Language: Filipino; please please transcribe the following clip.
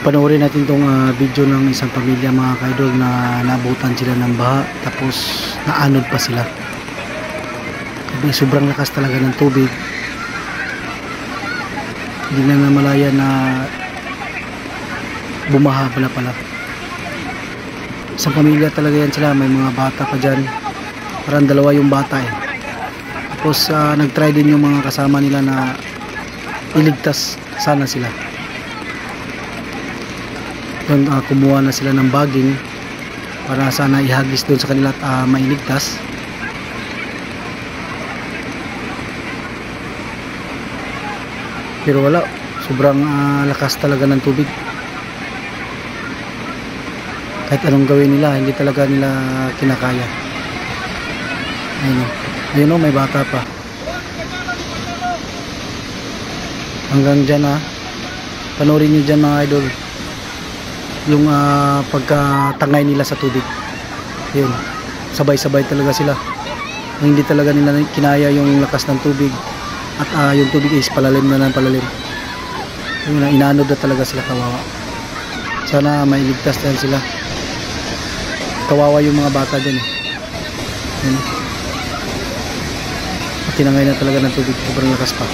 Panoorin natin tong video ng isang pamilya mga kaidol na nabutan sila ng baha tapos naanod pa sila. Sobrang lakas talaga ng tubig. Hindi na namalaya na bumaha pala. Isang pamilya talaga yan sila, may mga bata pa dyan. Parang dalawa yung bata eh. Tapos nag-try din yung mga kasama nila na iligtas sana sila. Doon kumuha na sila ng baging para sana ihagis doon sa kanila at mailigtas. Pero wala, sobrang lakas talaga ng tubig. Kahit anong gawin nila, hindi talaga nila kinakaya. Ayun o, may bata pa. Hanggang dyan panoorin nyo dyan mga idol yung pagkatangay nila sa tubig. Yun, sabay-sabay talaga sila. Hindi talaga nila kinaya yung lakas ng tubig at yung tubig is palalim na ng palalim. Yun, inanod na talaga sila, kawawa. Sana mailigtas na sila. Kawawa yung mga bata dyan eh. Yun. At tinangay na talaga ng tubig, sobrang lakas pa.